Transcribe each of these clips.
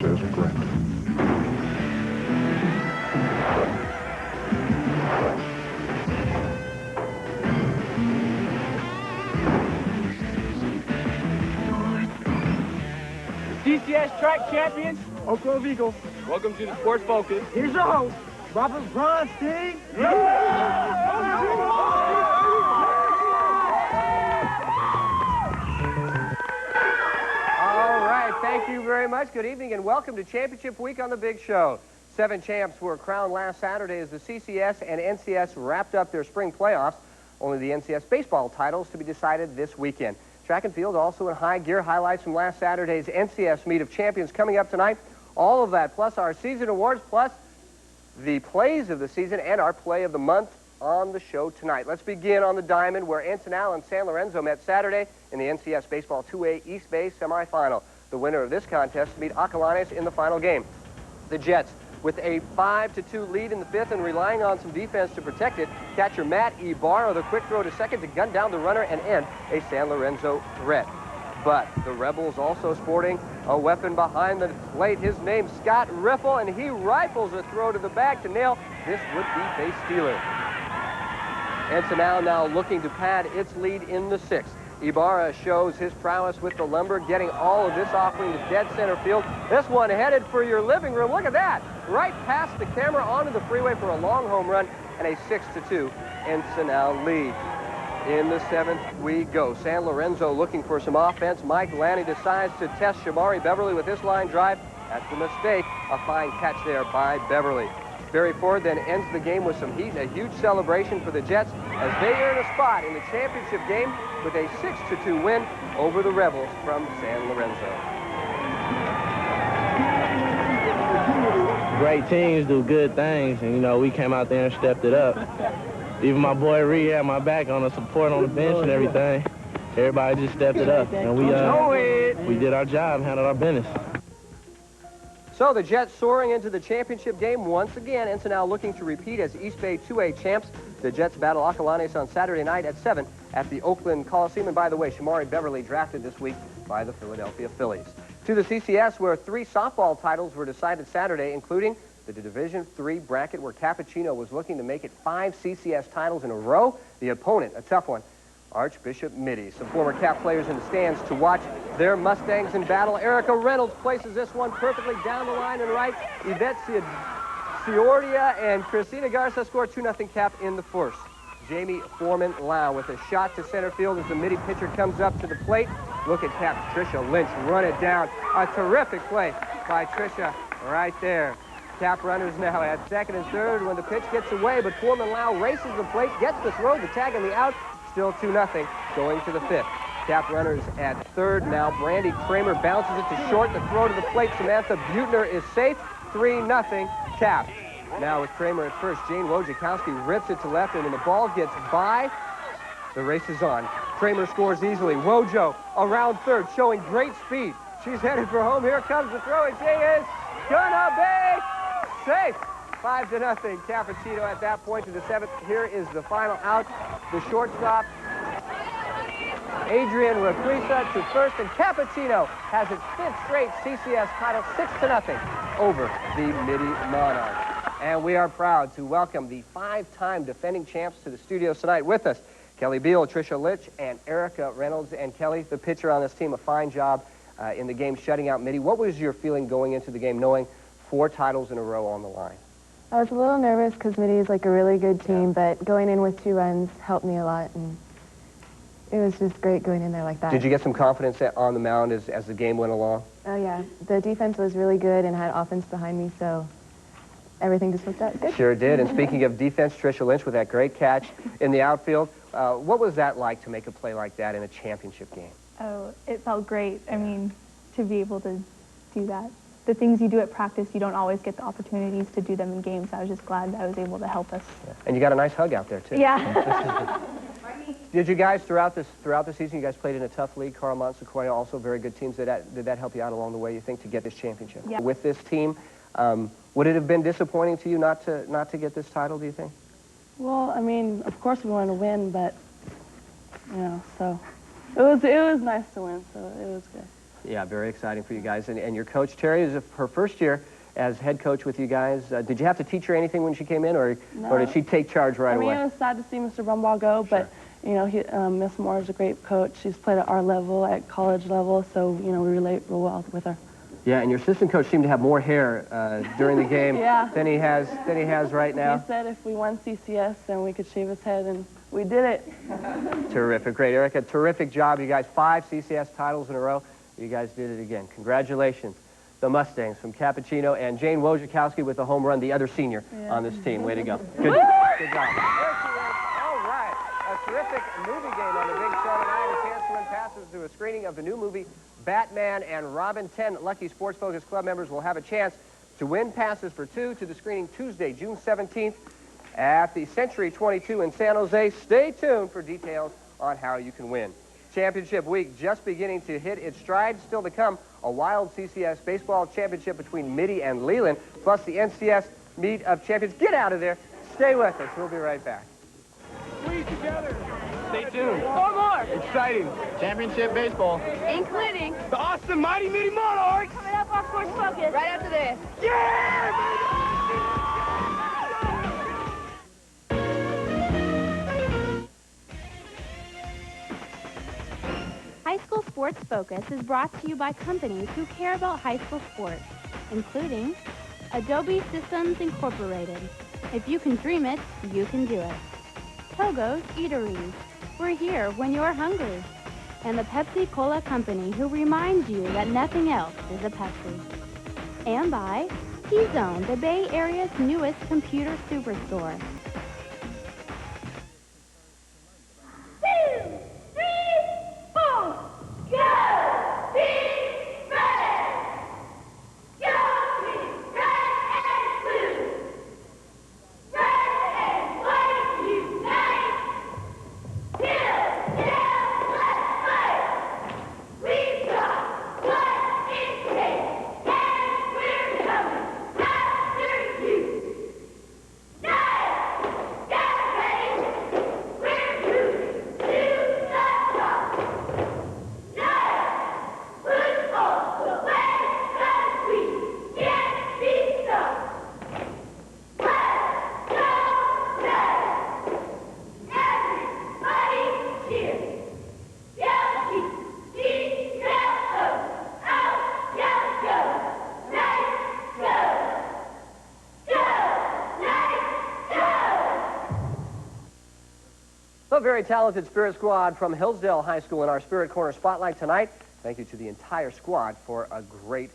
There's a grant. CCS track champions, Oak Grove Eagles. Welcome to the Sports Focus. Here's your host, Robert Bronstein. All right, thank you very much. Good evening and welcome to Championship Week on the Big Show. 7 champs were crowned last Saturday as the CCS and NCS wrapped up their spring playoffs. Only the NCS baseball titles to be decided this weekend. Track and field also in high gear. Highlights from last Saturday's NCS Meet of Champions coming up tonight. All of that, plus our season awards, plus the plays of the season and our play of the month on the show tonight. Let's begin on the diamond where Ensenal and San Lorenzo met Saturday in the NCS Baseball 2A East Bay semifinal. The winner of this contest meet Acalanes in the final game. The Jets, with a 5-2 lead in the 5th and relying on some defense to protect it, catcher Matt Ibarra, the quick throw to second to gun down the runner and end a San Lorenzo threat. But the Rebels also sporting a weapon behind the plate. His name's Scott Riffle, and he rifles a throw to the bag to nail this would-be base stealer. Ensenal now looking to pad its lead in the 6th. Ibarra shows his prowess with the lumber, getting all of this offering to dead center field. This one headed for your living room. Look at that. Right past the camera onto the freeway for a long home run and a 6-2 Ensenal lead. In the 7th we go. San Lorenzo looking for some offense. Mike Lanny decides to test Shamari Beverly with this line drive. That's a mistake. A fine catch there by Beverly. Barry Ford then ends the game with some heat and a huge celebration for the Jets as they earn a spot in the championship game with a 6-2 win over the Rebels from San Lorenzo. Great teams do good things, and, you know, we came out there and stepped it up. Even my boy Ree had my back on the support on the bench and everything. Everybody just stepped it up, and we did our job, handled our business. So the Jets soaring into the championship game once again. Ensenal looking to repeat as East Bay 2A champs. The Jets battle Acalanes on Saturday night at 7 at the Oakland Coliseum. And by the way, Shamari Beverly drafted this week by the Philadelphia Phillies. To the CCS, where 3 softball titles were decided Saturday, including the Division III bracket, where Cappuccino was looking to make it 5 CCS titles in a row. The opponent, a tough one, Archbishop Mitty. Some former Cap players in the stands to watch their Mustangs in battle. Erica Reynolds places this one perfectly down the line and right. Yvette Ciordia and Christina Garza score 2-0 Cap in the first. Jamie Foreman-Lau with a shot to center field as the Mitty pitcher comes up to the plate. Look at Cap Tricia Lynch run it down. A terrific play by Tricia right there. Cap runners now at second and third when the pitch gets away, but Foreman-Lau races the plate, gets the throw, the tag, and the out. Still 2-0 going to the 5th. Cap runners at third now. Brandy Kramer bounces it to short. The throw to the plate. Samantha Butner is safe. 3-0 Cap. Now with Kramer at first, Jane Wojciechowski rips it to left, and when the ball gets by, the race is on. Kramer scores easily. Wojo around third, showing great speed. She's headed for home. Here comes the throw, and she is gonna be safe. 5-0 Cappuccino at that point to the 7th. Here is the final out. The shortstop, Adrian Requisa to first, and Cappuccino has its 5th straight CCS title, 6-0 over the Mitty Monarchs. And we are proud to welcome the 5-time defending champs to the studios tonight with us. Kelly Beal, Tricia Litch, and Erica Reynolds. And Kelly, the pitcher on this team, a fine job in the game shutting out Mitty. What was your feeling going into the game knowing 4 titles in a row on the line? I was a little nervous because Mitty is like a really good team, but going in with 2 runs helped me a lot, and it was just great going in there like that. Did you get some confidence on the mound as the game went along? Oh, yeah. The defense was really good and had offense behind me, so everything just worked out good. Sure did. And speaking of defense, Tricia Lynch with that great catch in the outfield. What was that like to make a play like that in a championship game? Oh, it felt great. I mean, to be able to do that. The things you do at practice, you don't always get the opportunities to do them in games. I was just glad I was able to help us. Yeah. And you got a nice hug out there, too. Yeah. Did you guys, throughout the season, you guys played in a tough league, CARMEL, Sequoia, also very good teams. Did that help you out along the way, you think, to get this championship? Yeah. With this team, would it have been disappointing to you not to get this title, do you think? Well, I mean, of course we want to win, but, you know, so it was nice to win, so it was good. Yeah, very exciting for you guys. And your coach, Terry, is her first year as head coach with you guys. Did you have to teach her anything when she came in, or did she take charge right away? I mean, it was sad to see Mr. Brumbaugh go, but, you know, Miss Moore is a great coach. She's played at our level, at college level, so, you know, we relate real well with her. Yeah, and your assistant coach seemed to have more hair during the game than he has right now. He said if we won CCS, then we could shave his head, and we did it. Terrific, great. Erica, terrific job. You guys, 5 CCS titles in a row. You guys did it again. Congratulations. The Mustangs from Cappuccino, and Jane Wojciechowski with the home run, the other senior on this team. Way to go. Good job. There she is. All right. A terrific movie game on the big show tonight. A chance to win passes to a screening of the new movie, Batman and Robin. 10 lucky Sports Focus Club members will have a chance to win passes for 2 to the screening Tuesday, June 17th at the Century 22 in San Jose. Stay tuned for details on how you can win. Championship week just beginning to hit its stride. Still to come, a wild CCS baseball championship between Mitty and Leland, plus the NCS meet of champions. Get out of there. Stay with us. We'll be right back. Squeeze together. Stay tuned. 4 more. Exciting. Championship baseball. Including The awesome Mighty Mitty Monarchs. coming up on Sports Focus right after this. Yeah! High School Sports Focus is brought to you by companies who care about high school sports, including Adobe Systems Incorporated. If you can dream it, you can do it. Togo's Eateries. We're here when you're hungry. And the Pepsi Cola Company, who reminds you that nothing else is a Pepsi. And by T-Zone, the Bay Area's newest computer superstore. 2, 3, 4. Go, team, red! Go, team, red and blue! Red and white unite! Till, let's fight! We've got what it takes, and we're coming after you! Nice! Get ready! We're moving to the top! Nice! Football, the way that we can't be stopped! Let's go, Jets! Everybody cheer! Yell, G-G-L-O! Out, yell, go! Nice, go! Go, nice, go! The very talented Spirit Squad from Hillsdale High School in our Spirit Corner Spotlight tonight. Thank you to the entire squad for a great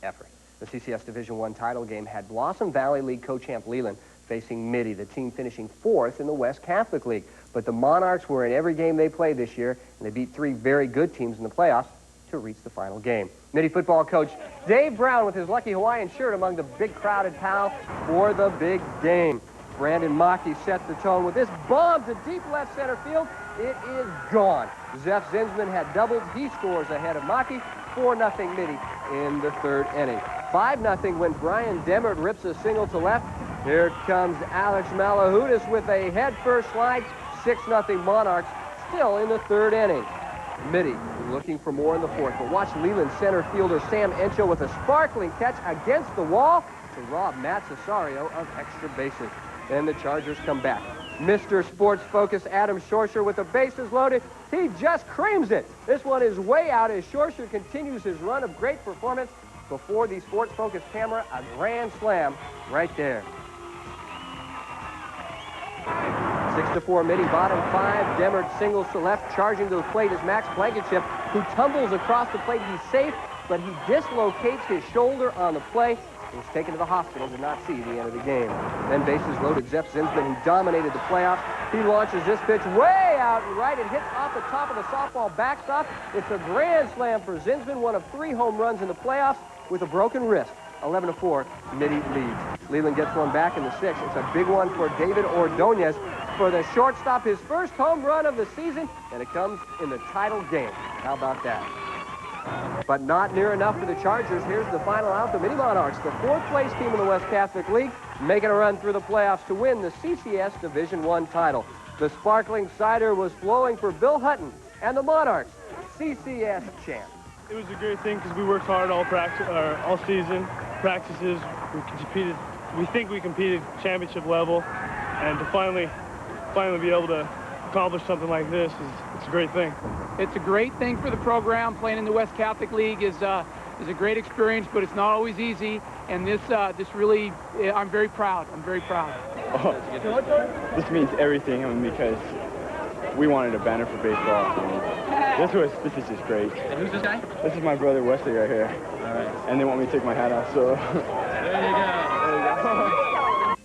effort. The CCS Division I title game had Blossom Valley League co-champ Leland facing Mitty, the team finishing 4th in the West Catholic League. But the Monarchs were in every game they played this year, and they beat 3 very good teams in the playoffs to reach the final game. Mitty football coach Dave Brown with his lucky Hawaiian shirt among the big crowded pal for the big game. Brandon Mackey sets the tone with this bomb to deep left center field. It is gone. Zeph Zinsman had doubled. He scores ahead of Mackey. 4-0 Mitty in the 3rd inning. 5-0 when Brian Demmert rips a single to left. Here comes Alex Malahudis with a head-first slide. 6-0 Monarchs still in the 3rd inning. Mitty looking for more in the 4th. But watch Leland center fielder Sam Encho with a sparkling catch against the wall to rob Matt Cesario of extra bases. Then the Chargers come back. Mr. Sports Focus Adam Shorsher with the bases loaded. He just creams it. This one is way out as Shorsher continues his run of great performance before the Sports Focus camera. A grand slam right there. 6-4 Mitty, bottom 5. Demmert singles to left. Charging to the plate is Max Blankenship, who tumbles across the plate. He's safe, but he dislocates his shoulder on the play. He was taken to the hospital, did not see the end of the game. Then bases loaded, Zeph Zinsman, who dominated the playoffs. He launches this pitch way out and right. It hits off the top of the softball backstop. It's a grand slam for Zinsman, one of 3 home runs in the playoffs with a broken wrist. 11-4, Mitty leads. Leland gets one back in the 6th. It's a big one for David Ordonez for the shortstop, his first home run of the season, and it comes in the title game. How about that? But not near enough for the Chargers. Here's the final out. The Mitty Monarchs, the 4th place team in the West Catholic League, making a run through the playoffs to win the CCS Division I title. The sparkling cider was flowing for Bill Hutton and the Monarchs, CCS champs. It was a great thing because we worked hard all season, practices. We competed. We think we competed championship level, and to finally be able to accomplish something like this it's a great thing. It's a great thing for the program. Playing in the West Catholic League is a great experience, but it's not always easy. And this really, I'm very proud. I'm very proud. Oh, this means everything, because we wanted a banner for baseball. This is just great. And who's this guy? This is my brother Wesley right here. All right. And they want me to take my hat off, so. There you go.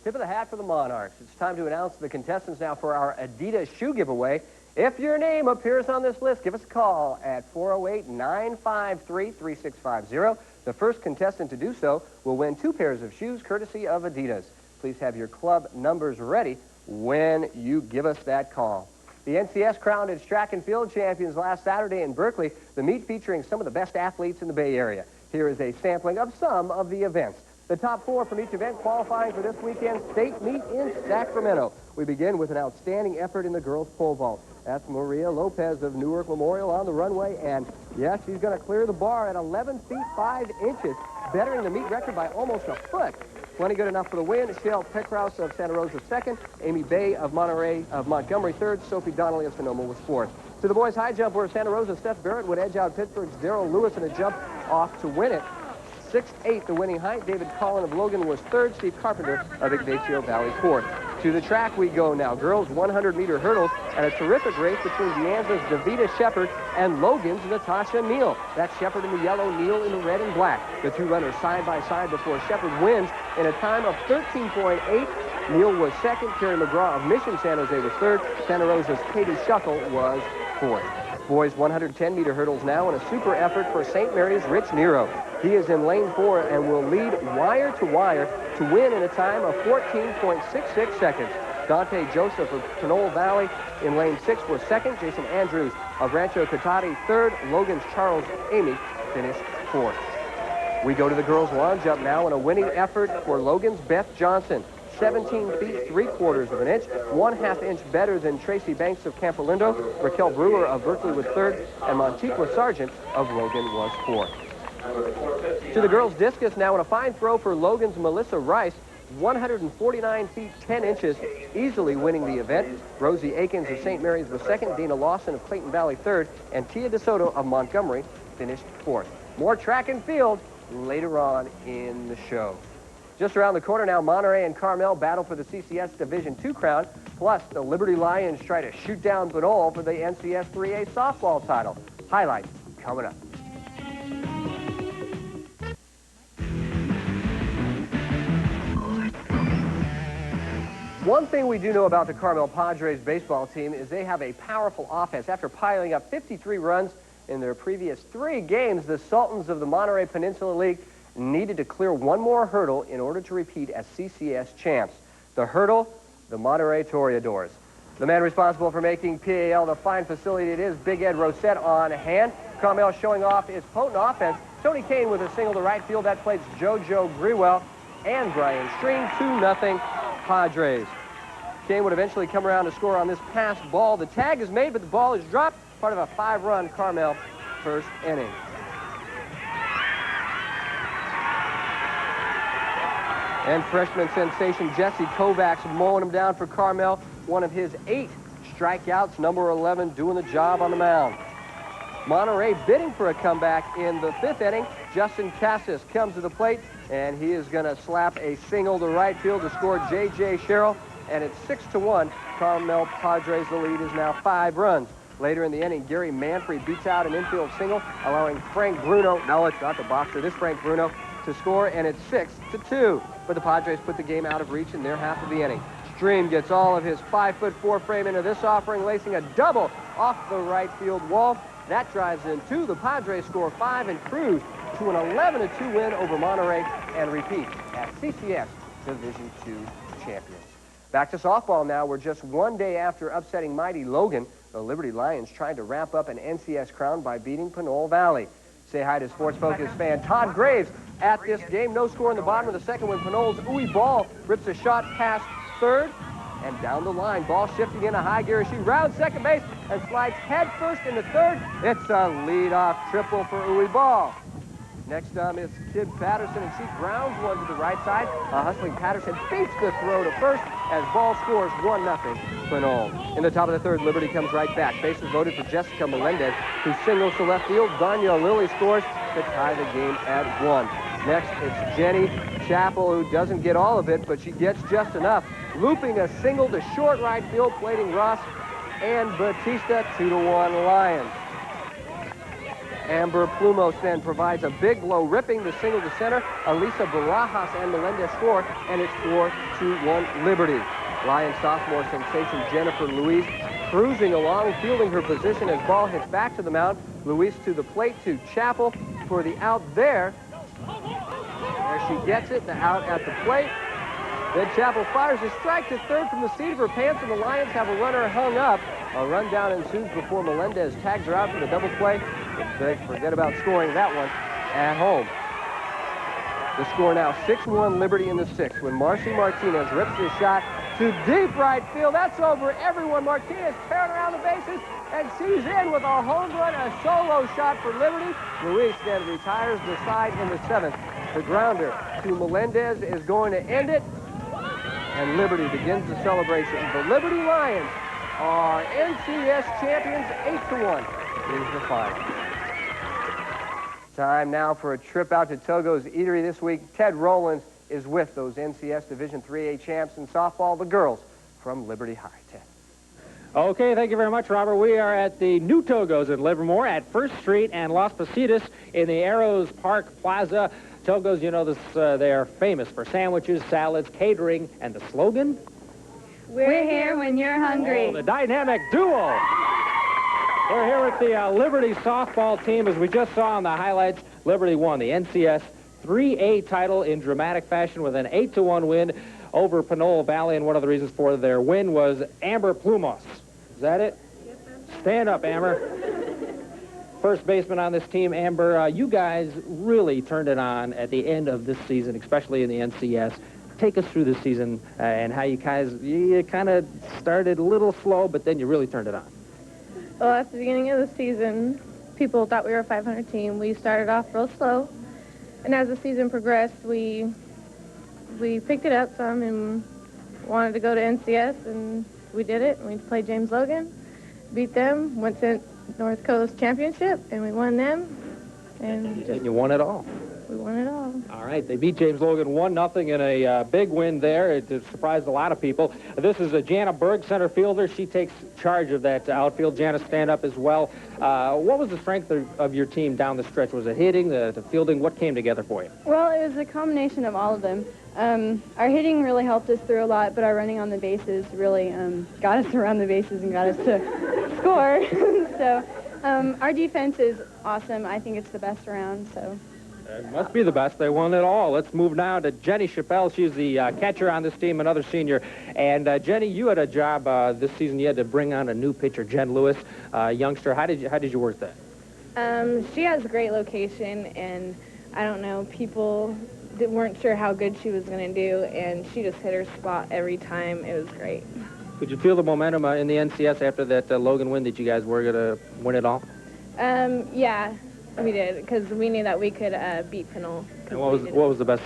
Tip of the hat for the Monarchs. It's time to announce the contestants now for our Adidas shoe giveaway. If your name appears on this list, give us a call at 408-953-3650. The first contestant to do so will win 2 pairs of shoes courtesy of Adidas. Please have your club numbers ready when you give us that call. The NCS crowned its track and field champions last Saturday in Berkeley, the meet featuring some of the best athletes in the Bay Area. Here is a sampling of some of the events. The top 4 from each event qualifying for this weekend's state meet in Sacramento. We begin with an outstanding effort in the girls' pole vault. That's Maria Lopez of Newark Memorial on the runway, and yes, she's going to clear the bar at 11 feet 5 inches, bettering the meet record by almost a foot. Plenty good enough for the win. Shale Peckrouse of Santa Rosa 2nd, Amy Bay of Montgomery 3rd, Sophie Donnelly of Sonoma was 4th. To the boys' high jump, where Santa Rosa Steph Barrett would edge out Pittsburgh's Darrell Lewis in a jump off to win it. 6'8", the winning height. David Collin of Logan was 3rd. Steve Carpenter of Ignacio Valley 4th. To the track we go now. Girls 100-meter hurdles, and a terrific race between Deanza's Davida Shepard and Logan's Natasha Neal. That's Shepard in the yellow, Neal in the red and black. The 2 runners side by side before Shepard wins in a time of 13.8. Neal was 2nd. Terry McGraw of Mission San Jose was 3rd. Santa Rosa's Katie Shuckle was 4th. Boys 110-meter hurdles now, and a super effort for St. Mary's Rich Nero. He is in lane 4 and will lead wire to wire to win in a time of 14.66 seconds. Dante Joseph of Pinole Valley in lane 6 was 2nd. Jason Andrews of Rancho Cotati 3rd. Logan's Charles Amy finished 4th. We go to the girls' long jump now, and a winning effort for Logan's Beth Johnson. 17 feet 3/4 of an inch, 1/2 inch better than Tracy Banks of Campolindo. Raquel Brewer of Berkeley was 3rd, and Montequa Sargent of Logan was 4th. To the girls' discus now, and a fine throw for Logan's Melissa Rice, 149 feet 10 inches, easily winning the event. Rosie Akins of St. Mary's was 2nd, Dana Lawson of Clayton Valley 3rd, and Tia DeSoto of Montgomery finished 4th. More track and field later on in the show. Just around the corner now, Monterey and Carmel battle for the CCS Division II crown, plus the Liberty Lions try to shoot down Pinole for the NCS 3A softball title. Highlights coming up. One thing we do know about the Carmel Padres baseball team is they have a powerful offense. After piling up 53 runs in their previous 3 games, the Sultans of the Monterey Peninsula League needed to clear 1 more hurdle in order to repeat as CCS champs. The hurdle, the Monterey Toreadors. The man responsible for making PAL the fine facility it is, Big Ed Rosette on hand. Carmel showing off his potent offense. Tony Kane with a single to right field. That plays JoJo Grewell and Brian Stream. 2-0 Padres. Kane would eventually come around to score on this pass ball. The tag is made, but the ball is dropped. Part of a 5-run Carmel first inning. And freshman sensation Jesse Kovacs mowing him down for Carmel. One of his 8 strikeouts, number 11, doing the job on the mound. Monterey bidding for a comeback in the 5th inning. Justin Cassis comes to the plate, and he is going to slap a single to right field to score J.J. Sherrill. And it's 6-1. Carmel Padres, the lead is now 5 runs. Later in the inning, Gary Manfrey beats out an infield single, allowing Frank Bruno, no, it's not the boxer, this Frank Bruno, to score, and it's 6-2. But the Padres put the game out of reach in their half of the inning. Stream gets all of his 5'4" frame into this offering, lacing a double off the right field wall. That drives in 2. The Padres score 5 and cruise to an 11-2 win over Monterey and repeat as CCS Division II champions. Back to softball now. We're just 1 day after upsetting mighty Logan. The Liberty Lions tried to wrap up an NCS crown by beating Pinole Valley. Say hi to Sports Focus fan Todd Graves at this game. No score in the bottom of the 2nd when Pinole's Uwe Ball rips a shot past 3rd. and down the line. Ball shifting into high gear as she rounds second base and slides head first into third. It's a leadoff triple for Uwe Ball. Next is Kid Patterson, and she grounds one to the right side. A hustling Patterson beats the throw to first as Ball scores 1-0 Pinole. In the top of the third, Liberty comes right back. Bases loaded for Jessica Melendez, who singles to left field. Danya Lilly scores to tie the game at 1. Next, it's Jenny Chappell, who doesn't get all of it, but she gets just enough. Looping a single to short right field, plating Ross and Batista, 2-1 Lions. Amber Plumos then provides a big blow, ripping the single to center. Elisa Barajas and Melendez score, and it's 4-1 Liberty. Lions sophomore sensation Jennifer Louise cruising along, fielding her position as ball hits back to the mound. Louise to the plate to Chappell for the out there. There she gets it, the out at the plate. Then Chappell fires a strike to third from the seat of her pants, and the Lions have a runner hung up. A rundown ensues before Melendez tags her out for the double play. They forget about scoring that one at home. The score now 6-1 Liberty in the sixth when Marcy Martinez rips his shot to deep right field. That's over everyone. Martinez tearing around the bases, and she's in with a home run, a solo shot for Liberty. Luis then retires the side in the seventh. The grounder to Melendez is going to end it, and Liberty begins the celebration. The Liberty Lions are NCS champions. 8-1 is the final. Time now for a trip out to Togo's Eatery this week. Ted Rowlands is with those NCS Division 3A champs in softball, the girls from Liberty High. Ted. Okay, thank you very much, Robert. We are at the New Togo's in Livermore at 1st Street and Las Positas in the Arrows Park Plaza. Togo's, you know, this, they are famous for sandwiches, salads, catering, and the slogan? We're here when you're hungry. Oh, the dynamic duo. We're here with the Liberty softball team. As we just saw in the highlights, Liberty won the NCS 3A title in dramatic fashion with an 8-1 win over Pinole Valley, and one of the reasons for their win was Amber Plumos. Is that it? Yes, sir. Stand up, Amber. First baseman on this team, Amber, you guys really turned it on at the end of this season, especially in the NCS. Take us through this season and how you guys, you kind of started a little slow, but then you really turned it on. Well, at the beginning of the season, people thought we were a 500 team. We started off real slow, and as the season progressed, we picked it up some and wanted to go to NCS, and we did it. We played James Logan, beat them, went to North Coast Championship, and we won them. And you won it all. We won it all. All right, they beat James Logan 1-0 in a big win there. It surprised a lot of people. This is Jana Berg, center fielder. She takes charge of that outfield. Jana, stand up as well. What was the strength of your team down the stretch? Was it hitting, the fielding? What came together for you? Well, it was a combination of all of them. Our hitting really helped us through a lot, but our running on the bases really got us around the bases and got us to score. So our defense is awesome. I think it's the best around. So. It must be the best. They won it all. Let's move now to Jenny Chappell. She's the catcher on this team, another senior. And Jenny, you had a job this season. You had to bring on a new pitcher, Jen Lewis, youngster. How did you work that? She has a great location, and I don't know, people weren't sure how good she was going to do, and she just hit her spot every time. It was great. Could you feel the momentum in the NCS after that Logan win that you guys were going to win it all? Yeah. We did, because we knew that we could beat Pinole. And what was the best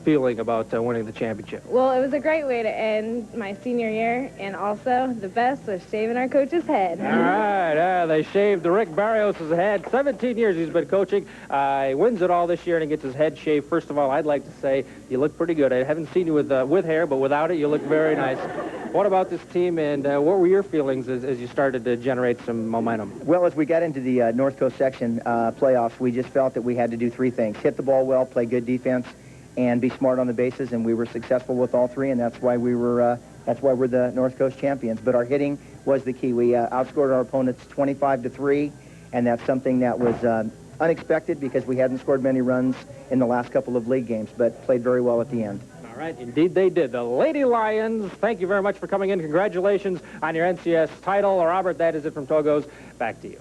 feeling about winning the championship? Well, it was a great way to end my senior year, and also the best was shaving our coach's head. All right, they shaved Rick Barrios' head. 17 years he's been coaching. He wins it all this year, and he gets his head shaved. First of all, I'd like to say you look pretty good. I haven't seen you with hair, but without it, you look very nice. What about this team, and what were your feelings as you started to generate some momentum? Well, as we got into the North Coast section playoffs, we just felt that we had to do three things: hit the ball well, play good defense, and be smart on the bases, and we were successful with all three, and that's why we're the North Coast champions. But our hitting was the key. We outscored our opponents 25-3, and that's something that was unexpected because we hadn't scored many runs in the last couple of league games, but played very well at the end. All right, indeed they did. The Lady Lions, thank you very much for coming in. Congratulations on your NCS title. Robert, that is it from Togo's. Back to you.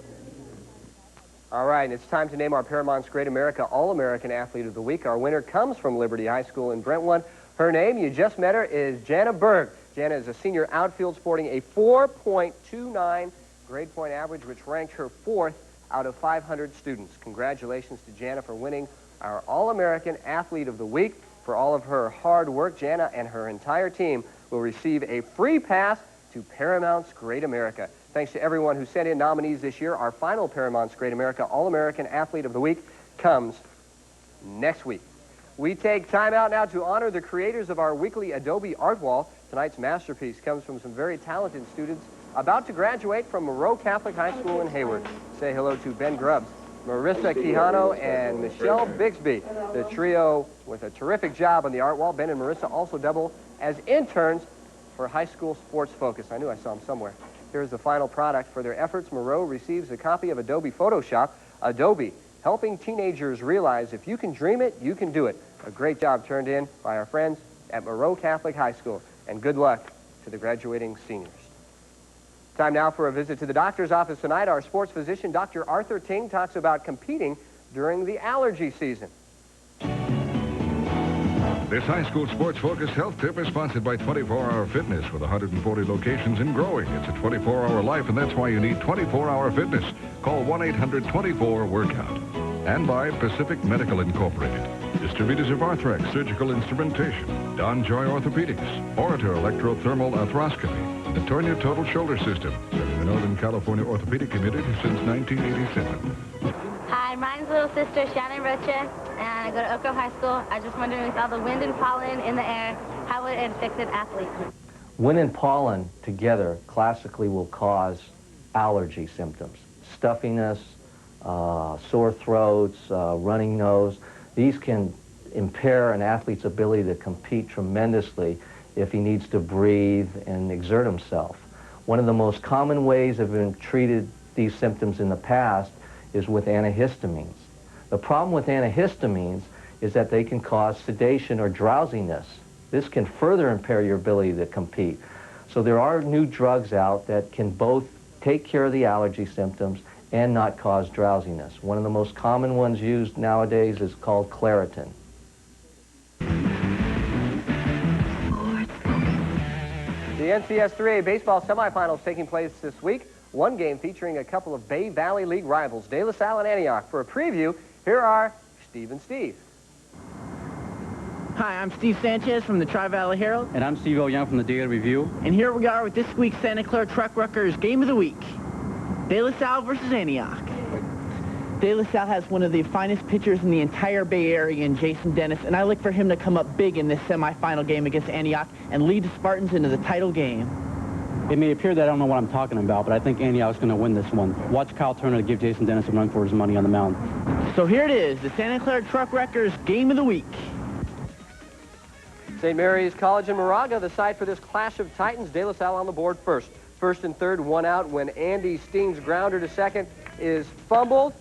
All right, it's time to name our Paramount's Great America All-American Athlete of the Week. Our winner comes from Liberty High School in Brentwood. Her name, you just met her, is Jana Berg. Jana is a senior outfield sporting a 4.29 grade point average, which ranked her 4th out of 500 students. Congratulations to Jana for winning our All-American Athlete of the Week. For all of her hard work, Jana and her entire team will receive a free pass to Paramount's Great America. Thanks to everyone who sent in nominees this year. Our final Paramount's Great America All-American Athlete of the Week comes next week. We take time out now to honor the creators of our weekly Adobe Art Wall. Tonight's masterpiece comes from some very talented students about to graduate from Monroe Catholic High School in Hayward. Say hello to Ben Grubbs, Marissa Quijano, and Michelle Bixby. The trio with a terrific job on the art wall. Ben and Marissa also double as interns for High School Sports Focus. I knew I saw them somewhere. Here's the final product. For their efforts, Monroe receives a copy of Adobe Photoshop. Adobe, helping teenagers realize if you can dream it, you can do it. A great job turned in by our friends at Monroe Catholic High School. And good luck to the graduating seniors. Time now for a visit to the doctor's office tonight. Our sports physician, Dr. Arthur Ting, talks about competing during the allergy season. This high school sports focused health tip is sponsored by 24-Hour Fitness with 140 locations and growing. It's a 24-hour life, and that's why you need 24-Hour Fitness. Call 1-800-24-WORKOUT. And by Pacific Medical Incorporated, distributors of Arthrex Surgical Instrumentation, Don Joy Orthopedics, Orator Electrothermal Arthroscopy, the Tornia Total Shoulder System, serving the Northern California Orthopedic Community since 1987. Hi, mine's little sister, Shannon Rocha, and I go to Oak Grove High School. I just wondering, with all the wind and pollen in the air, how would it affect an athlete? Wind and pollen together classically will cause allergy symptoms, stuffiness, sore throats, running nose. These can impair an athlete's ability to compete tremendously if he needs to breathe and exert himself. One of the most common ways of being treated these symptoms in the past is with antihistamines. The problem with antihistamines is that they can cause sedation or drowsiness. This can further impair your ability to compete. So there are new drugs out that can both take care of the allergy symptoms and not cause drowsiness. One of the most common ones used nowadays is called Claritin. The NCS 3A baseball semifinals taking place this week. One game featuring a couple of Bay Valley League rivals, De La Salle and Antioch. For a preview, here are Steve and Steve. Hi, I'm Steve Sanchez from the Tri-Valley Herald. And I'm Steve Young from the Daily Review. And here we are with this week's Santa Clara Truck Ruckers Game of the Week. De La Salle versus Antioch. De La Salle has one of the finest pitchers in the entire Bay Area in Jason Dennis, and I look for him to come up big in this semifinal game against Antioch and lead the Spartans into the title game. It may appear that I don't know what I'm talking about, but I think Antioch's going to win this one. Watch Kyle Turner give Jason Dennis a run for his money on the mound. So here it is, the Santa Clara Truck Wreckers Game of the Week. St. Mary's College in Moraga, the site for this clash of titans. De La Salle on the board first. First and third, one out when Andy Steen's grounder to second is fumbled.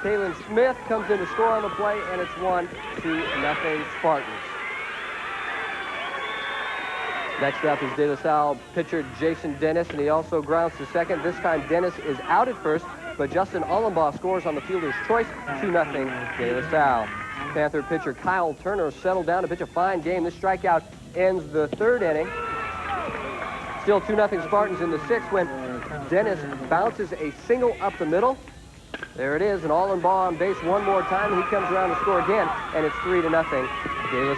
Kalen Smith comes in to score on the play, and it's 1-0 Spartans. Next up is De La Salle pitcher Jason Dennis, and he also grounds to second. This time Dennis is out at first, but Justin Allenbaugh scores on the fielder's choice, 2-0 De La Salle. Panther pitcher Kyle Turner settled down to pitch a fine game. This strikeout ends the third inning. Still 2-0 Spartans in the sixth when Dennis bounces a single up the middle. There it is, an Allenbaugh on base one more time, and he comes around to score again, and it's 3-0 De La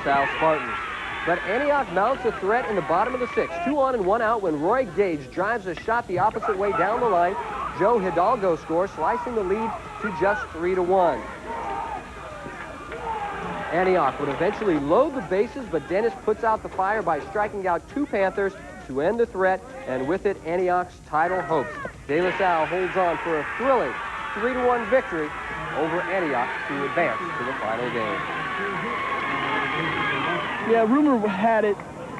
Salle Spartans. But Antioch mounts a threat in the bottom of the sixth. 2 on and 1 out when Roy Gage drives a shot the opposite way down the line. Joe Hidalgo scores, slicing the lead to just 3-1. Antioch would eventually load the bases, but Dennis puts out the fire by striking out 2 Panthers to end the threat, and with it, Antioch's title hopes. De La Salle holds on for a thrilling 3-1 victory over Antioch to advance to the final game. Yeah, rumor had it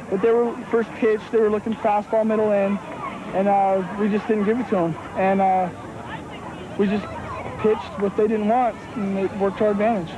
that they were first pitch, they were looking fastball middle in, and we just didn't give it to them. And we just pitched what they didn't want, and it worked to our advantage.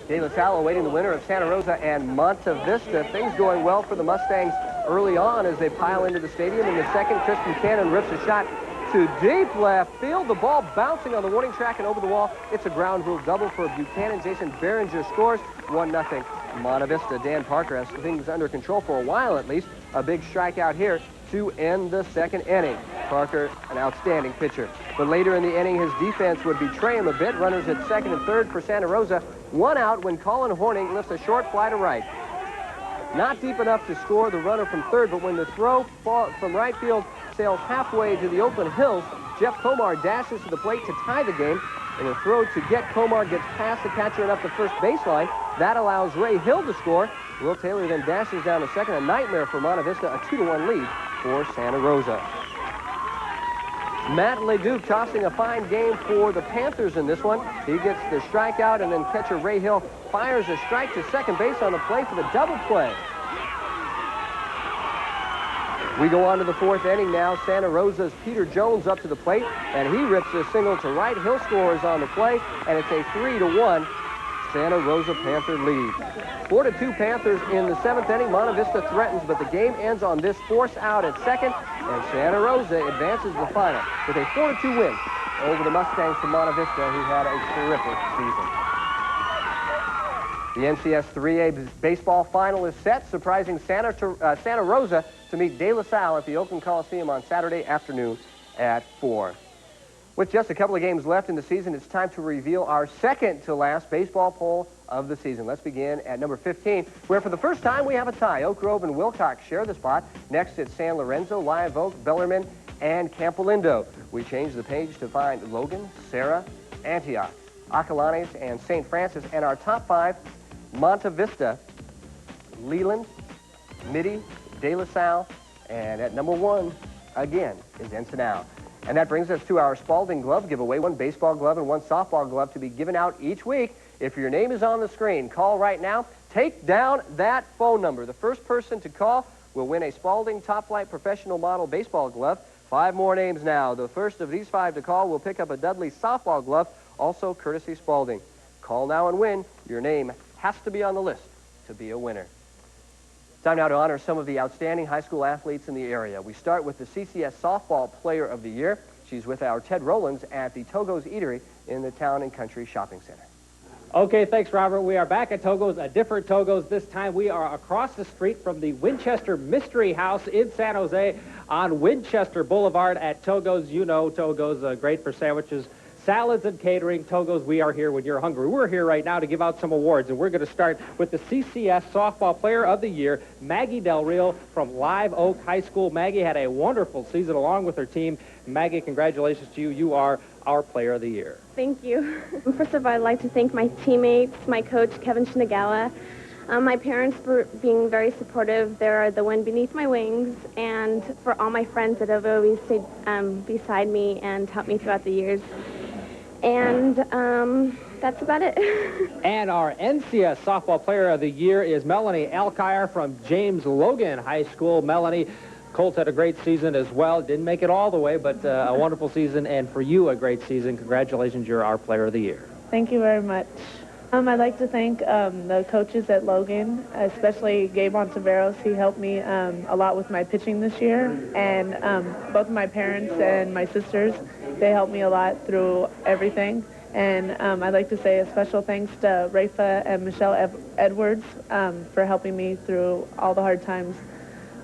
De La Salle awaiting the winner of Santa Rosa and Monte Vista. Things going well for the Mustangs early on as they pile into the stadium. In the second, Chris Buchanan rips a shot to deep left field. The ball bouncing on the warning track and over the wall. It's a ground rule double for Buchanan. Jason Behringer scores 1-0 Monte Vista. Dan Parker has things under control for a while at least. A big strikeout here to end the second inning. Parker, an outstanding pitcher. But later in the inning, his defense would betray him a bit. Runners at second and third for Santa Rosa. One out when Colin Horning lifts a short fly to right. Not deep enough to score the runner from third, but when the throw from right field sails halfway to the Oakland Hills, Jeff Comar dashes to the plate to tie the game, and the throw to get Comar gets past the catcher and up the first baseline. That allows Ray Hill to score. Will Taylor then dashes down to second. A nightmare for Monte Vista, a 2-1 lead for Santa Rosa. Matt LeDuc tossing a fine game for the Panthers in this one. He gets the strikeout, and then catcher Ray Hill fires a strike to second base on the play for the double play. We go on to the fourth inning now. Santa Rosa's Peter Jones up to the plate, and he rips a single to right. Hill scores on the play, and it's a 3-1 Santa Rosa Panther lead. 4-2 Panthers in the seventh inning. Monte Vista threatens, but the game ends on this force out at second, and Santa Rosa advances to the final with a 4-2 win over the Mustangs from Monte Vista, who had a terrific season. The NCS 3A baseball final is set, surprising Santa Rosa to meet De La Salle at the Oakland Coliseum on Saturday afternoon at 4. With just a couple of games left in the season, it's time to reveal our second-to-last baseball poll of the season. Let's begin at number 15, where for the first time we have a tie. Oak Grove and Wilcox share the spot. Next, it's San Lorenzo, Live Oak, Bellarmine, and Campolindo. We changed the page to find Logan, Sarah, Antioch, Acalanes, and St. Francis. And our top five, Monte Vista, Leland, Mitty, De La Salle, and at number 1, again, is Ensenada. And that brings us to our Spalding Glove giveaway. 1 baseball glove and 1 softball glove to be given out each week. If your name is on the screen, call right now. Take down that phone number. The first person to call will win a Spalding Top Flight Professional Model baseball glove. 5 more names now. The first of these 5 to call will pick up a Dudley softball glove, also courtesy Spalding. Call now and win. Your name has to be on the list to be a winner. Time now to honor some of the outstanding high school athletes in the area. We start with the CCS Softball Player of the Year. She's with our Ted Rowlands at the Togo's Eatery in the Town and Country Shopping Center. Okay, thanks, Robert. We are back at Togo's, a different Togo's. This time we are across the street from the Winchester Mystery House in San Jose on Winchester Boulevard at Togo's. You know Togo's great for sandwiches, salads, and catering. Togo's, we are here when you're hungry. We're here right now to give out some awards, and we're going to start with the CCS Softball Player of the Year, Maggie Del Rio from Live Oak High School. Maggie had a wonderful season along with her team. Maggie, congratulations to you. You are our Player of the Year. Thank you. First of all, I'd like to thank my teammates, my coach, Kevin Shinagawa, my parents for being very supportive. They're the wind beneath my wings, and for all my friends that have always stayed beside me and helped me throughout the years. And that's about it. And our NCS Softball Player of the Year is Melanie Alkire from James Logan High School. Melanie, Colt had a great season as well. Didn't make it all the way, but a wonderful season. And for you, a great season. Congratulations, you're our Player of the Year. Thank you very much. I'd like to thank the coaches at Logan, especially Gabe Ontiveros. He helped me a lot with my pitching this year. And both my parents and my sisters, they helped me a lot through everything. And I'd like to say a special thanks to Rafa and Michelle Edwards for helping me through all the hard times.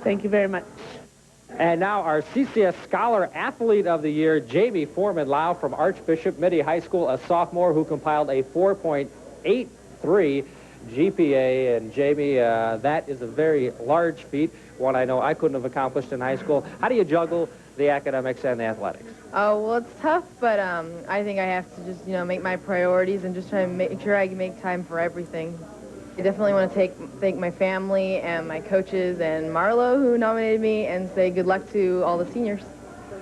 Thank you very much. And now our CCS Scholar Athlete of the Year, Jamie Foreman-Lau from Archbishop Mitty High School, a sophomore who compiled a 4.83 GPA. And Jamie, that is a very large feat, one I know I couldn't have accomplished in high school. How do you juggle the academics and the athletics? Oh, well, it's tough, but I think I have to just, make my priorities and just try to make sure I can make time for everything. I definitely want to thank my family and my coaches and Marlo, who nominated me, and say good luck to all the seniors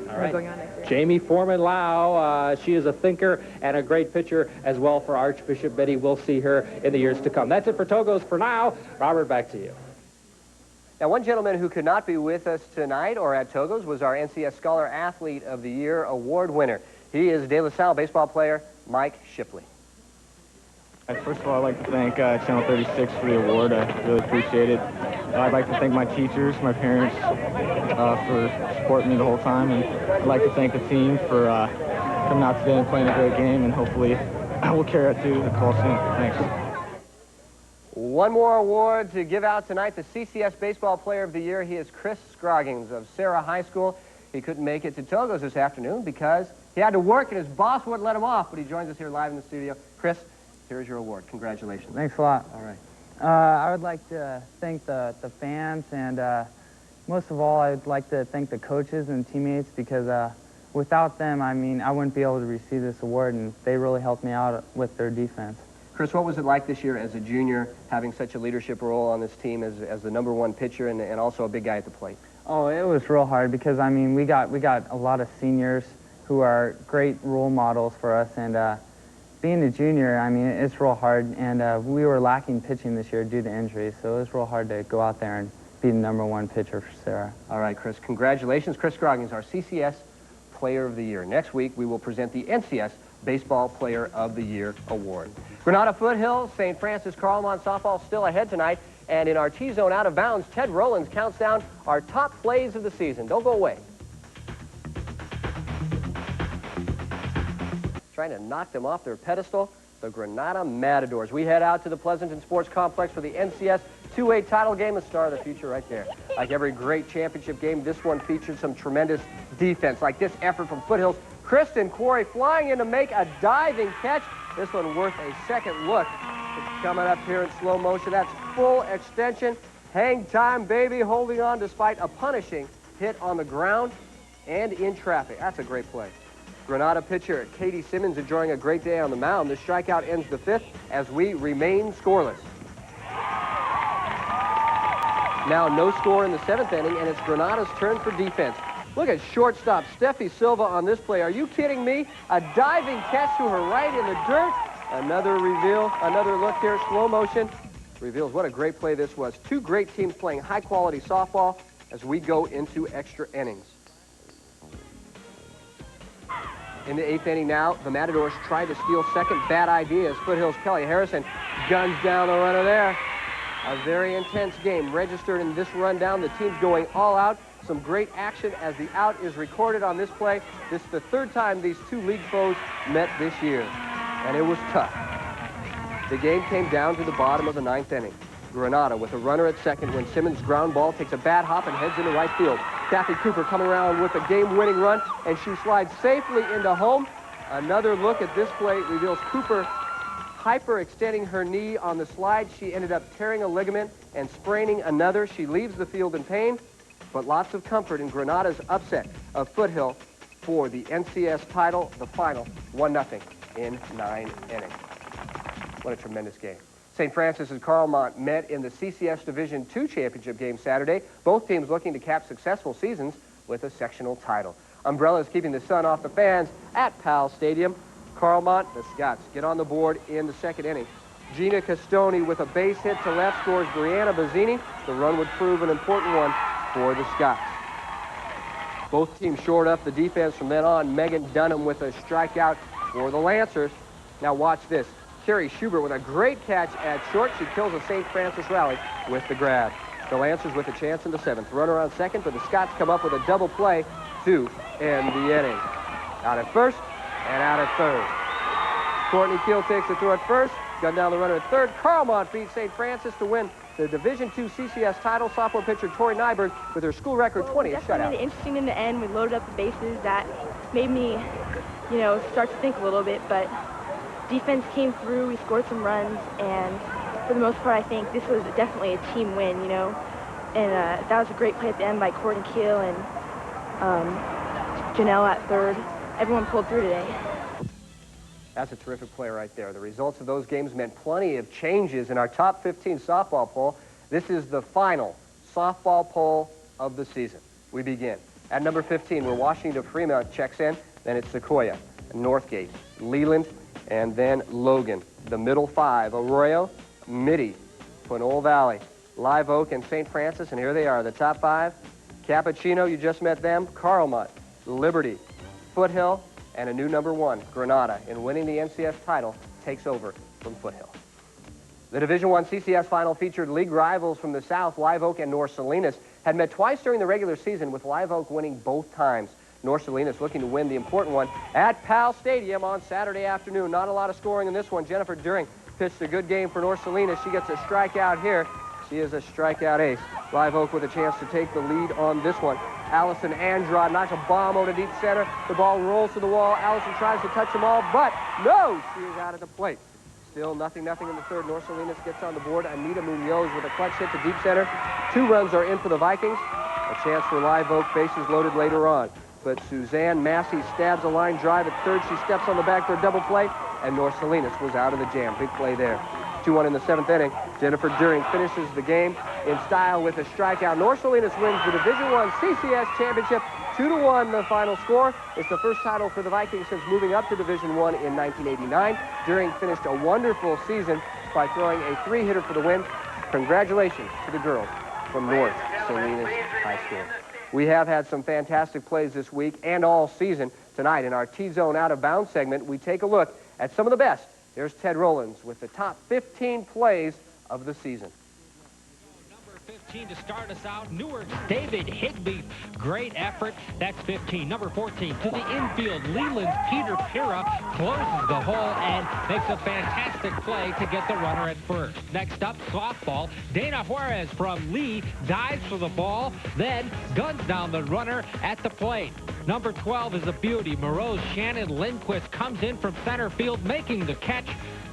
All right. going on next year. Jamie Foreman-Lau, she is a thinker and a great pitcher as well for Archbishop Mitty. We'll see her in the years to come. That's it for Togo's for now. Robert, back to you. Now, one gentleman who could not be with us tonight or at Togo's was our NCS Scholar Athlete of the Year award winner. He is De La Salle baseball player Mike Shipley. First of all, I'd like to thank Channel 36 for the award. I really appreciate it. I'd like to thank my teachers, my parents, for supporting me the whole time. And I'd like to thank the team for coming out today and playing a great game. And hopefully we'll carry it to the Coliseum. Thanks. One more award to give out tonight, the CCS Baseball Player of the Year. He is Chris Scroggins of Sarah High School. He couldn't make it to Togo's this afternoon because he had to work and his boss wouldn't let him off, but he joins us here live in the studio. Chris, here's your award. Congratulations. Thanks a lot. All right. I would like to thank the fans, and most of all, I'd like to thank the coaches and teammates because without them, I mean, I wouldn't be able to receive this award, and they really helped me out with their defense. Chris, what was it like this year as a junior, having such a leadership role on this team as the #1 pitcher and also a big guy at the plate? Oh, it was real hard because, I mean, we got a lot of seniors who are great role models for us, and being a junior, I mean, it's real hard, and we were lacking pitching this year due to injuries, so it was real hard to go out there and be the #1 pitcher for Sarah. All right, Chris, congratulations. Chris Scroggins, our CCS Player of the Year. Next week, we will present the NCS Baseball Player of the Year Award. Granada Foothill, St. Francis Carlmont softball still ahead tonight, and in our T-Zone Out of Bounds, Ted Rowlands counts down our top plays of the season. Don't go away. Trying to knock them off their pedestal, the Granada Matadors. We head out to the Pleasanton Sports Complex for the NCS 2A title game, the star of the future right there. Like every great championship game, this one featured some tremendous defense, like this effort from Foothill's Kristen Quarry flying in to make a diving catch. This one worth a second look. It's coming up here in slow motion. That's full extension. Hang time, baby, holding on despite a punishing hit on the ground and in traffic. That's a great play. Granada pitcher Katie Simmons enjoying a great day on the mound. This strikeout ends the 5th as we remain scoreless. Now no score in the 7th inning, and it's Granada's turn for defense. Look at shortstop Steffi Silva on this play. Are you kidding me? A diving catch to her right in the dirt. Another reveal, another look here, slow motion. Reveals what a great play this was. Two great teams playing high-quality softball as we go into extra innings. In the 8th inning now, the Matadors try to steal second. Bad idea as Foothill's Kelly Harrison guns down the runner there. A very intense game registered in this rundown. The team's going all out. Some great action as the out is recorded on this play. This is the 3rd time these two league foes met this year, and it was tough. The game came down to the bottom of the 9th inning. Granada with a runner at second when Simmons' ground ball takes a bad hop and heads into right field. Kathy Cooper coming around with a game-winning run, and she slides safely into home. Another look at this play reveals Cooper hyperextending her knee on the slide. She ended up tearing a ligament and spraining another. She leaves the field in pain, but lots of comfort in Granada's upset of Foothill for the NCS title, the final 1-0 in 9 innings. What a tremendous game. St. Francis and Carlmont met in the CCS Division II championship game Saturday. Both teams looking to cap successful seasons with a sectional title. Umbrellas keeping the sun off the fans at Powell Stadium. Carlmont, the Scots, get on the board in the 2nd inning. Gina Castoni with a base hit to left scores Brianna Bazzini. The run would prove an important one for the Scots. Both teams shored up the defense from then on. Megan Dunham with a strikeout for the Lancers. Now watch this. Carrie Schubert with a great catch at short. She kills a St. Francis rally with the grab. The Lancers with a chance in the 7th. Runner on second, but the Scots come up with a double play to end the inning. Out at first and out at third. Courtney Keel takes the throw at first. Gun down the runner at third. Carlmont beats St. Francis to win the Division II CCS title. Sophomore pitcher Tori Nyberg with her school record 20th shutout. Definitely interesting in the end. We loaded up the bases. That made me, start to think a little bit, but defense came through. We scored some runs, and for the most part, I think this was definitely a team win, And that was a great play at the end by Courtney Keel and Janelle at third. Everyone pulled through today. That's a terrific play right there. The results of those games meant plenty of changes in our top 15 softball poll. This is the final softball poll of the season. We begin. At number 15, where Washington Fremont checks in, then it's Sequoia, Northgate, Leland, and then Logan. The middle 5, Arroyo, Mitty, Pinole Valley, Live Oak, and St. Francis, and here they are, the top 5. Cappuccino, you just met them, Carlmont, Liberty, Foothill, and a new number 1, Granada, in winning the NCS title, takes over from Foothill. The Division I CCS final featured league rivals from the South. Live Oak and North Salinas had met twice during the regular season, with Live Oak winning both times. North Salinas looking to win the important one at Powell Stadium on Saturday afternoon. Not a lot of scoring in this one. Jennifer During pitched a good game for North Salinas. She gets a strikeout here. She is a strikeout ace. Live Oak with a chance to take the lead on this one. Allison Andrade knocks a bomb over to deep center. The ball rolls to the wall. Allison tries to touch them all, but no, she is out at the plate. Still nothing in the third. North Salinas gets on the board. Anita Munoz with a clutch hit to deep center. 2 runs are in for the Vikings. A chance for Live Oak, bases loaded later on. But Suzanne Massey stabs a line drive at third. She steps on the back for a double play, and North Salinas was out of the jam. Big play there. 2-1 in the 7th inning. Jennifer Deering finishes the game in style with a strikeout. North Salinas wins the Division I CCS championship 2-1. The final score. It's the first title for the Vikings since moving up to Division I in 1989. Deering finished a wonderful season by throwing a 3-hitter for the win. Congratulations to the girls from North Salinas High School. We have had some fantastic plays this week and all season. Tonight in our T-Zone Out of Bounds segment, we take a look at some of the best. Here's Ted Rollins with the top 15 plays of the season. Number 15 to start us out, Newark's David Higby. Great effort. That's 15. Number 14 to the infield, Leland's Peter Pira closes the hole and makes a fantastic play to get the runner at first. Next up, softball. Dana Juarez from Lee dives for the ball, then guns down the runner at the plate. Number 12 is a beauty. Moreau's Shannon Lindquist comes in from center field, making the catch.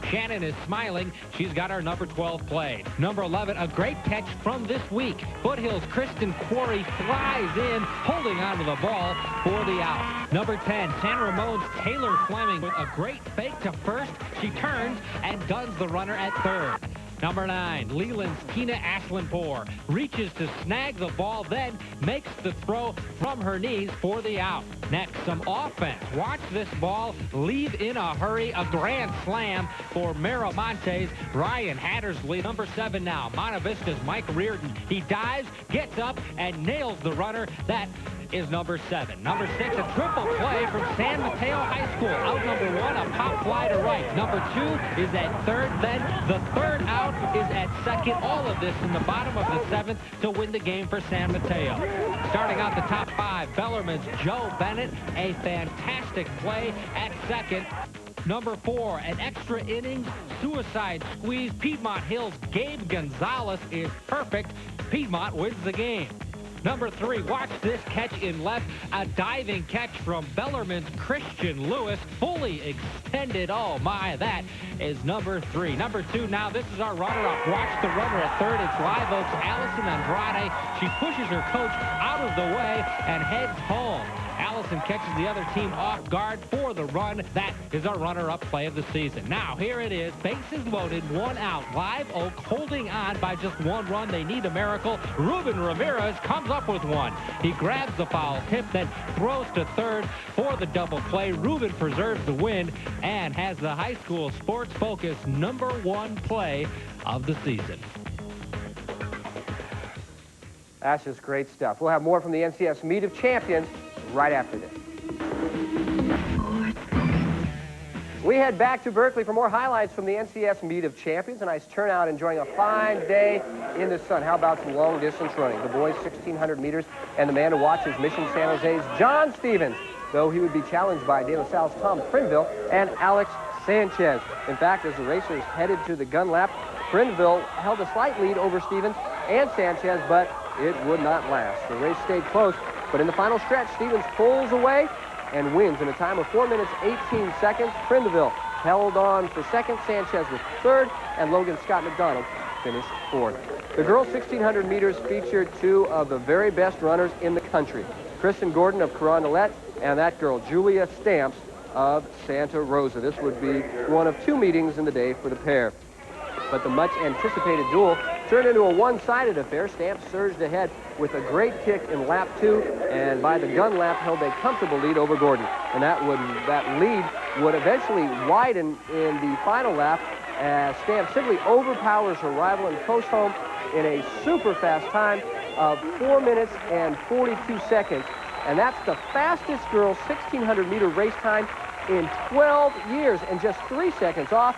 Shannon is smiling. She's got our number 12 played. Number 11, a great catch from this week. Foothill's Kristen Quarry flies in, holding onto the ball for the out. Number 10, San Ramon's Taylor Fleming with a great fake to first. She turns and guns the runner at third. Number 9, Leland's Tina Ashlandpour reaches to snag the ball, then makes the throw from her knees for the out. Next, some offense. Watch this ball leave in a hurry. A grand slam for Miramonte's Ryan Hattersley. Number 7 now, Monte Vista's Mike Reardon. He dives, gets up, and nails the runner. That is number 7. Number 6, a triple play from San Mateo High School. Out number 1, a pop fly to right. Number 2 is at third. Then the third out is at second. All of this in the bottom of the 7th to win the game for San Mateo. Starting out the top 5, Bellarmine's Joe Bennett. A fantastic play at second. Number 4, an extra innings suicide squeeze. Piedmont Hill's Gabe Gonzalez is perfect. Piedmont wins the game. Number 3, watch this catch in left. A diving catch from Bellarmine's Christian Lewis, fully extended. Oh my, that is number 3. Number 2, now this is our runner-up. Watch the runner at third. It's Live Oak's Allison Andrade. She pushes her coach out of the way and heads home. Allison catches the other team off guard for the run. That is our runner-up play of the season. Now, here it is. Bases loaded, 1 out. Live Oak holding on by just 1 run. They need a miracle. Ruben Ramirez comes up with 1. He grabs the foul tip, then throws to third for the double play. Ruben preserves the win and has the high school sports focus number 1 play of the season. That's just great stuff. We'll have more from the NCS Meet of Champions right after this. We head back to Berkeley for more highlights from the NCS Meet of Champions. A nice turnout, enjoying a fine day in the sun. How about some long-distance running? The boys 1,600 meters, and the man who watches Mission San Jose's John Stevens, though he would be challenged by De La Salle's Tom Prinville and Alex Sanchez. In fact, as the racers headed to the gun lap, Prinville held a slight lead over Stevens and Sanchez, but it would not last. The race stayed close, but in the final stretch, Stevens pulls away and wins in a time of 4 minutes, 18 seconds. Prindeville held on for second, Sanchez was third, and Logan Scott McDonald finished fourth. The girls' 1,600 meters featured 2 of the very best runners in the country. Kristen Gordon of Carondelet and that girl, Julia Stamps of Santa Rosa. This would be one of 2 meetings in the day for the pair. But the much-anticipated duel turned into a one-sided affair. Stamps surged ahead with a great kick in lap 2, and by the gun lap held a comfortable lead over Gordon. And that lead would eventually widen in the final lap as Stamps simply overpowers her rival and posts home in a super fast time of 4 minutes and 42 seconds. And that's the fastest girls' 1,600-meter race time in 12 years, and just 3 seconds off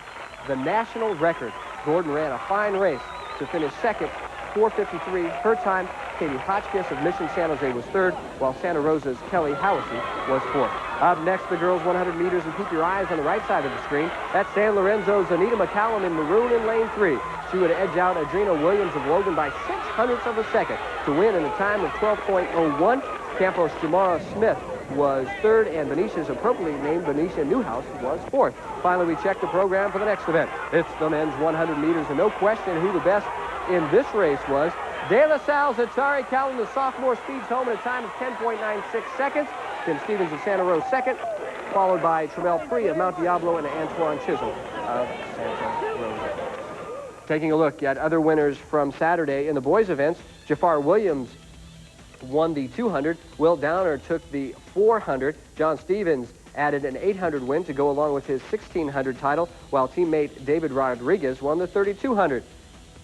the national record. Gordon ran a fine race to finish second, 4:53 her time, Katie Hotchkiss of Mission San Jose was third, while Santa Rosa's Kelly Howissy was fourth. Up next, the girls 100 meters, and keep your eyes on the right side of the screen. That's San Lorenzo's Anita McCallum in maroon in lane 3. She would edge out Adrena Williams of Logan by 0.06 of a second to win in a time of 12.01. Campos Jamara Smith was third, and Venetia's appropriately named Venetia Newhouse was fourth. Finally, we check the program for the next event. It's the men's 100 meters, and no question who the best in this race was. De La Salle's Atari Callan, the sophomore, speeds home in a time of 10.96 seconds. Tim Stevens of Santa Rosa second, followed by Tramel Pree of Mount Diablo and Antoine Chisholm of Santa Rosa. Taking a look at other winners from Saturday in the boys' events, Jafar Williams won the 200. Will Downer took the 400. John Stevens added an 800 win to go along with his 1600 title, while teammate David Rodriguez won the 3200.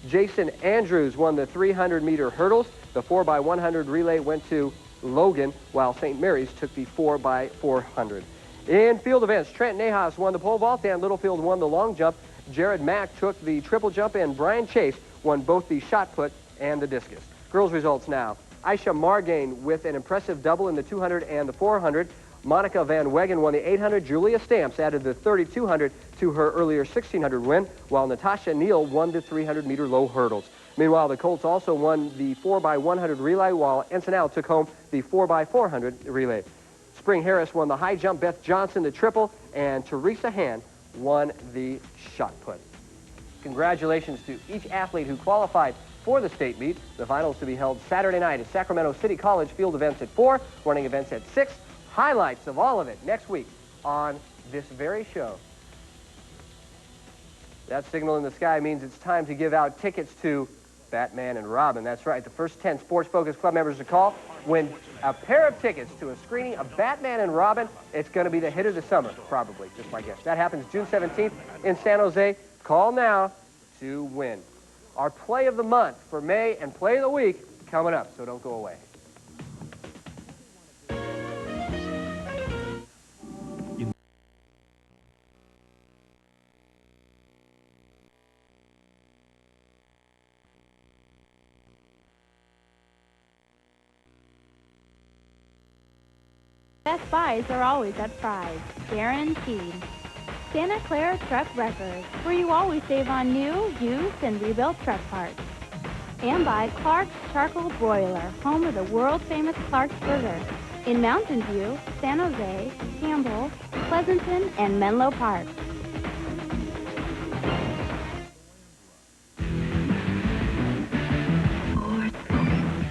Jason Andrews won the 300-meter hurdles. The 4x100 relay went to Logan, while St. Mary's took the 4x400. In field events, Trent Nahas won the pole vault, and Littlefield won the long jump. Jared Mack took the triple jump, and Brian Chase won both the shot put and the discus. Girls results now. Aisha Margain with an impressive double in the 200 and the 400. Monica Van Wegen won the 800. Julia Stamps added the 3200 to her earlier 1600 win, while Natasha Neal won the 300-meter low hurdles. Meanwhile, the Colts also won the 4x100 relay, while Ensenal took home the 4x400 relay. Spring Harris won the high jump, Beth Johnson the triple, and Teresa Hand won the shot put. Congratulations to each athlete who qualified for the state meet. The finals to be held Saturday night at Sacramento City College. Field events at 4, running events at 6. Highlights of all of it next week on this very show. That signal in the sky means it's time to give out tickets to Batman and Robin. That's right. The first 10 Sports Focus Club members to call win a pair of tickets to a screening of Batman and Robin. It's going to be the hit of the summer, probably, just my guess. That happens June 17th in San Jose. Call now to win. Our play of the month for May and play of the week coming up, so don't go away. Best buys are always at Fry's, guaranteed. Santa Clara Truck Wreckers, where you always save on new, used, and rebuilt truck parts. And by Clark's Charcoal Broiler, home of the world-famous Clark's Burger, in Mountain View, San Jose, Campbell, Pleasanton, and Menlo Park.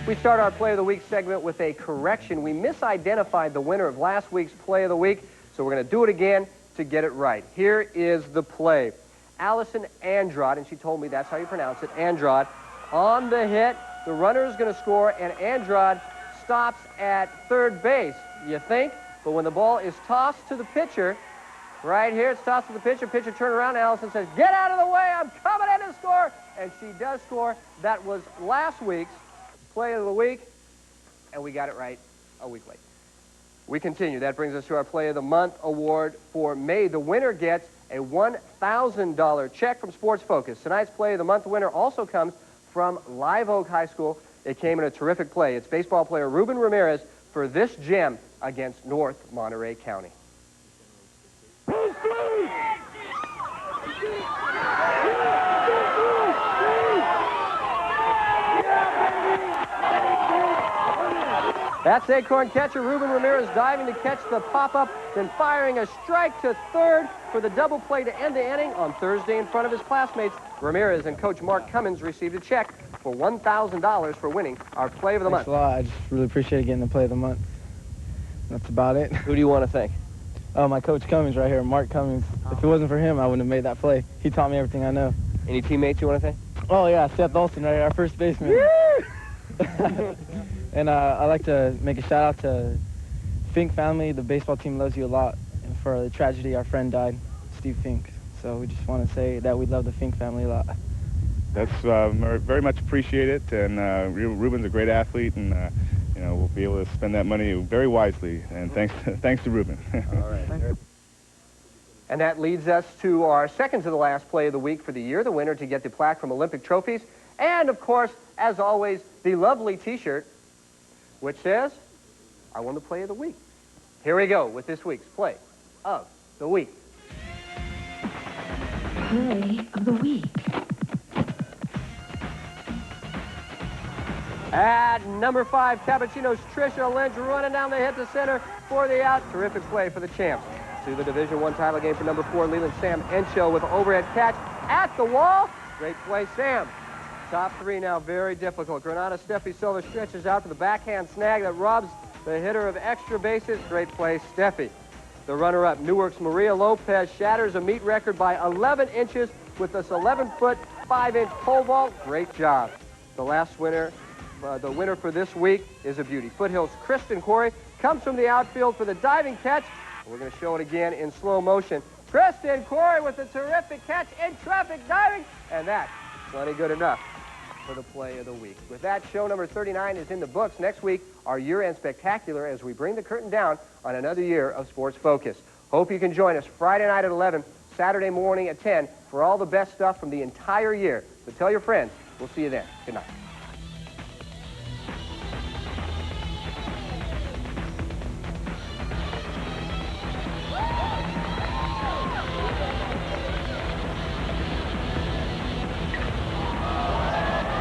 We start our Play of the Week segment with a correction. We misidentified the winner of last week's Play of the Week, so we're going to do it again to get it right. Here is the play. Allison Andrade, and she told me that's how you pronounce it, Andrade, on the hit. The runner is going to score, and Andrade stops at third base, you think? But when the ball is tossed to the pitcher, right here, it's tossed to the pitcher. Pitcher turn around, Allison says, "Get out of the way, I'm coming in to score!" And she does score. That was last week's Play of the Week, and we got it right a week late. We continue. That brings us to our Play of the Month award for May. The winner gets a $1,000 check from Sports Focus. Tonight's Play of the Month winner also comes from Live Oak High School. It came in a terrific play. It's baseball player Ruben Ramirez for this gem against North Monterey County. That's Acorn catcher Ruben Ramirez diving to catch the pop-up, then firing a strike to third for the double play to end the inning. On Thursday in front of his classmates, Ramirez and Coach Mark Cummins received a check for $1,000 for winning our Play of the Month. Thanks a lot. I just really appreciate getting the Play of the Month. That's about it. Who do you want to thank? Oh, my Coach Cummins right here, Mark Cummins. If it wasn't for him, I wouldn't have made that play. He taught me everything I know. Any teammates you want to thank? Oh, yeah, Seth Olson right here, our first baseman. And I'd like to make a shout out to Fink family. The baseball team loves you a lot. And for the tragedy, our friend died, Steve Fink. So we just want to say that we love the Fink family a lot. That's very much appreciated. And Ruben's a great athlete, and you know, we'll be able to spend that money very wisely. And thanks to Ruben. All right. And that leads us to our second to the last play of the week for the year, the winner to get the plaque from Olympic Trophies, and, of course, as always, the lovely T-shirt, which says, I won the play of the week. Here we go with this week's play of the week. Play of the week. At number 5, Cappuccino's Trisha Lynch running down the hit to center for the out. Terrific play for the champs. To the Division I title game for number 4, Leland Sam Encho with an overhead catch at the wall. Great play, Sam. Top 3 now very difficult. Granada Steffi Silva stretches out to the backhand snag that robs the hitter of extra bases. Great play, Steffi. The runner-up, Newark's Maria Lopez, shatters a meet record by 11 inches with this 11-foot, 5-inch pole vault. Great job. The last winner, the winner for this week is a beauty. Foothill's Kristen Corey comes from the outfield for the diving catch. We're going to show it again in slow motion. Kristen Corey with a terrific catch in traffic diving, and that's plenty good enough for the play of the week. With that, show number 39 is in the books. Next week, our year-end spectacular as we bring the curtain down on another year of Sports Focus. Hope you can join us Friday night at 11, Saturday morning at 10 for all the best stuff from the entire year. So tell your friends. We'll see you then. Good night.